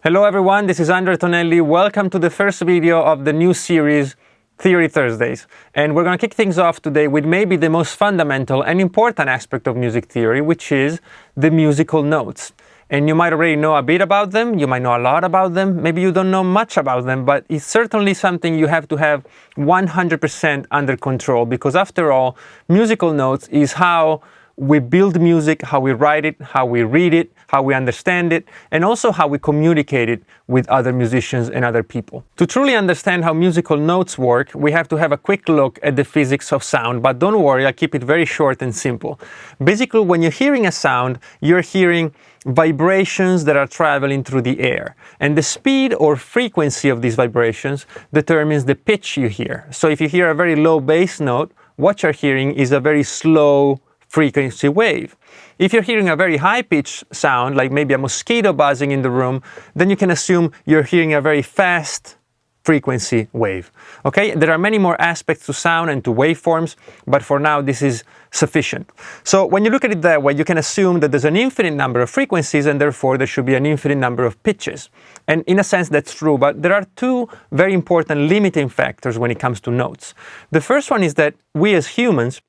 Hello everyone, this is Tonelli. Welcome to the first video of the new series, Theory Thursdays. And we're going to kick things off today with maybe the most fundamental and important aspect of music theory, which is the musical notes. And you might already know a bit about them, you might know a lot about them, maybe you don't know much about them, but it's certainly something you have to have 100% under control, because after all, musical notes is how we build music, how we write it, how we read it, how we understand it, and also how we communicate it with other musicians and other people. To truly understand how musical notes work, we have to have a quick look at the physics of sound, but don't worry, I'll keep it very short and simple. Basically, when you're hearing a sound, you're hearing vibrations that are traveling through the air. And the speed or frequency of these vibrations determines the pitch you hear. So if you hear a very low bass note, what you're hearing is a very slow frequency wave. If you're hearing a very high-pitched sound, like maybe a mosquito buzzing in the room, then you can assume you're hearing a very fast frequency wave. Okay? There are many more aspects to sound and to waveforms, but for now this is sufficient. So when you look at it that way, you can assume that there's an infinite number of frequencies and therefore there should be an infinite number of pitches. And in a sense that's true, but there are two very important limiting factors when it comes to notes. The first one is that we as humans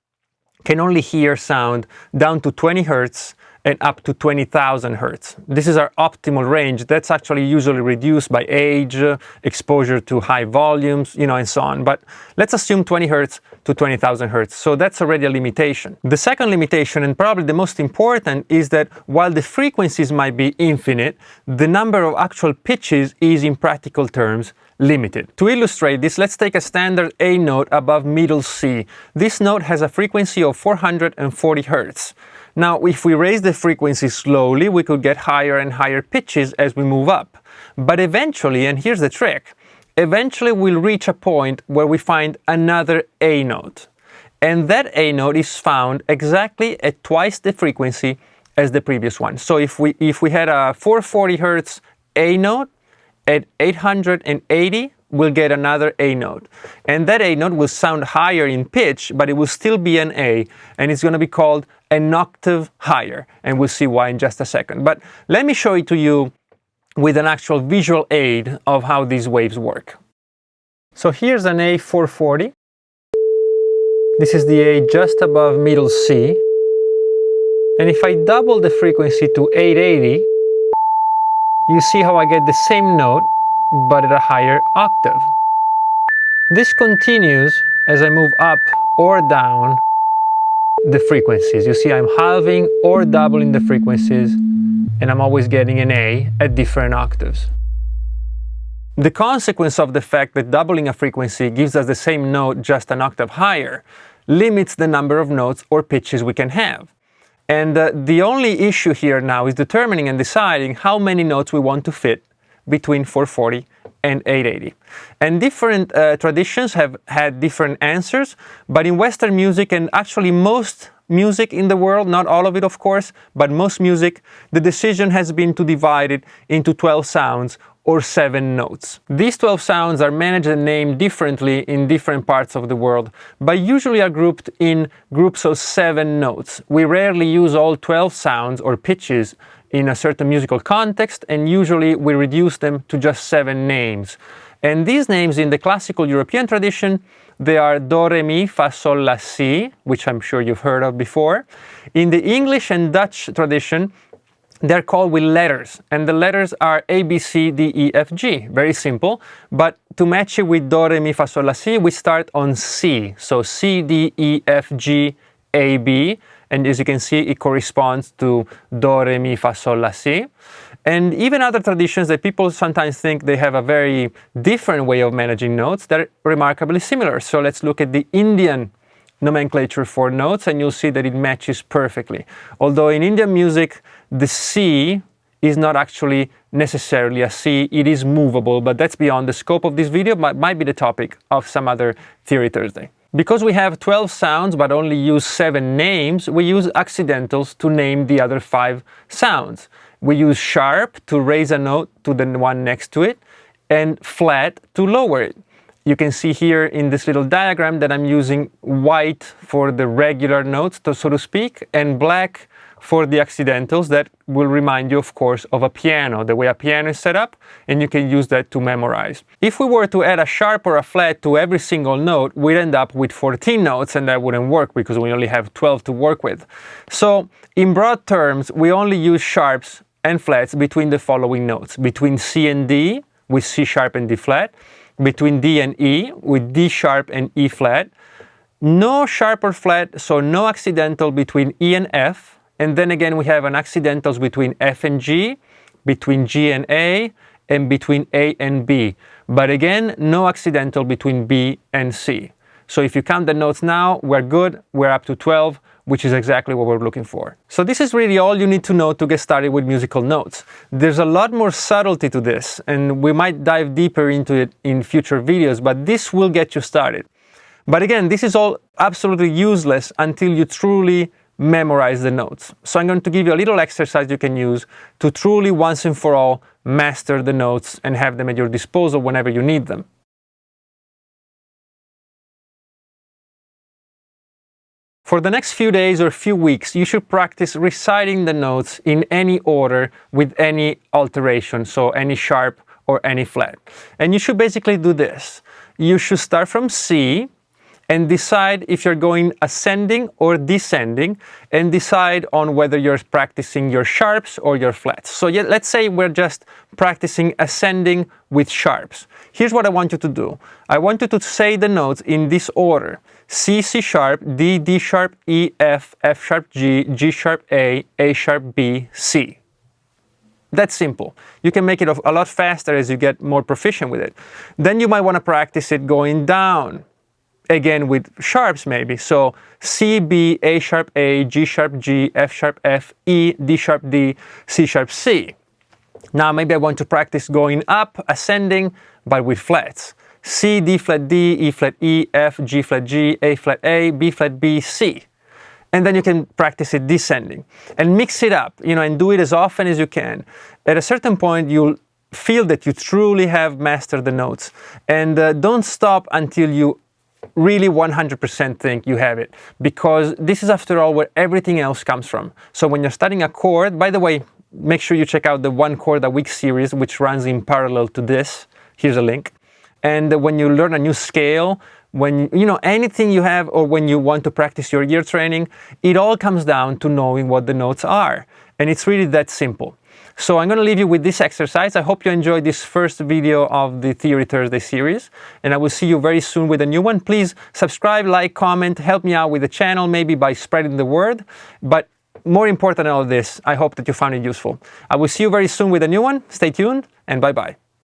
can only hear sound down to 20 hertz and up to 20,000 hertz. This is our optimal range. That's actually usually reduced by age, exposure to high volumes, and so on. But let's assume 20 hertz to 20,000 hertz. So that's already a limitation. The second limitation, and probably the most important, is that while the frequencies might be infinite, the number of actual pitches is, in practical terms, limited. To illustrate this, let's take a standard A note above middle C. This note has a frequency of 440 hertz. Now, if we raise the frequency slowly, we could get higher and higher pitches as we move up. But eventually, and here's the trick, eventually we'll reach a point where we find another A note. And that A note is found exactly at twice the frequency as the previous one. So if we had a 440 hertz A note, at 880, we'll get another A note. And that A note will sound higher in pitch, but it will still be an A, and it's going to be called an octave higher. And we'll see why in just a second. But let me show it to you with an actual visual aid of how these waves work. So here's an A440. This is the A just above middle C. And if I double the frequency to 880, you see how I get the same note, but at a higher octave. This continues as I move up or down the frequencies. You see I'm halving or doubling the frequencies, and I'm always getting an A at different octaves. The consequence of the fact that doubling a frequency gives us the same note just an octave higher limits the number of notes or pitches we can have. And the only issue here now is determining and deciding how many notes we want to fit between 440 and 880. And different traditions have had different answers, but in Western music, and actually most music in the world, not all of it of course, but most music, the decision has been to divide it into 12 sounds or 7 notes. These 12 sounds are managed and named differently in different parts of the world, but usually are grouped in groups of 7 notes. We rarely use all 12 sounds or pitches in a certain musical context, and usually we reduce them to just 7 names. And these names in the classical European tradition, they are Do, Re, Mi, Fa, Sol, La, Si, which I'm sure you've heard of before. In the English and Dutch tradition, they're called with letters, and the letters are A, B, C, D, E, F, G. Very simple, but to match it with Do, Re, Mi, Fa, Sol, La, Si, we start on C. So C, D, E, F, G, A, B, and as you can see, it corresponds to Do, Re, Mi, Fa, Sol, La, Si. And even other traditions that people sometimes think they have a very different way of managing notes, they're remarkably similar. So let's look at the Indian nomenclature for notes, and you'll see that it matches perfectly. Although in Indian music, the C is not actually necessarily a C, it is movable, but that's beyond the scope of this video, but might be the topic of some other Theory Thursday. Because we have 12 sounds but only use 7 names, we use accidentals to name the other 5 sounds. We use sharp to raise a note to the one next to it, and flat to lower it. You can see here in this little diagram that I'm using white for the regular notes, so to speak, and black for the accidentals that will remind you, of course, of a piano, the way a piano is set up, and you can use that to memorize. If we were to add a sharp or a flat to every single note, we'd end up with 14 notes, and that wouldn't work because we only have 12 to work with. So, in broad terms, we only use sharps and flats between the following notes: between C and D, with C sharp and D flat; between D and E, with D sharp and E flat; no sharp or flat, so no accidental between E and F; and then again we have an accidentals between F and G, between G and A, and between A and B. But again, no accidental between B and C. So if you count the notes now, we're good, we're up to 12, which is exactly what we're looking for. So this is really all you need to know to get started with musical notes. There's a lot more subtlety to this, and we might dive deeper into it in future videos, but this will get you started. But again, this is all absolutely useless until you truly memorize the notes. So I'm going to give you a little exercise you can use to truly, once and for all, master the notes and have them at your disposal whenever you need them. For the next few days or few weeks, you should practice reciting the notes in any order with any alteration, so any sharp or any flat. And you should basically do this. You should start from C and decide if you're going ascending or descending, and decide on whether you're practicing your sharps or your flats. So let's say we're just practicing ascending with sharps. Here's what I want you to do. I want you to say the notes in this order: C, C sharp, D, D sharp, E, F, F sharp, G, G sharp, A sharp, B, C. That's simple. You can make it a lot faster as you get more proficient with it. Then you might want to practice it going down, again with sharps maybe. So C, B, A sharp, A, G sharp, G, F sharp, F, E, D sharp, D, C sharp, C. Now maybe I want to practice going up, ascending, but with flats. C, D flat, D, E flat, E, F, G flat, G, A flat, A, B flat, B, C. And then you can practice it descending. And mix it up, and do it as often as you can. At a certain point, you'll feel that you truly have mastered the notes. And don't stop until you really 100% think you have it, because this is, after all, where everything else comes from. So when you're studying a chord, by the way, make sure you check out the One Chord a Week series, which runs in parallel to this. Here's a link. And when you learn a new scale, when anything you have, or when you want to practice your ear training, it all comes down to knowing what the notes are. And it's really that simple. So I'm going to leave you with this exercise. I hope you enjoyed this first video of the Theory Thursday series, and I will see you very soon with a new one. Please subscribe, like, comment, help me out with the channel, maybe by spreading the word. But more important than all this, I hope that you found it useful. I will see you very soon with a new one. Stay tuned, and bye-bye.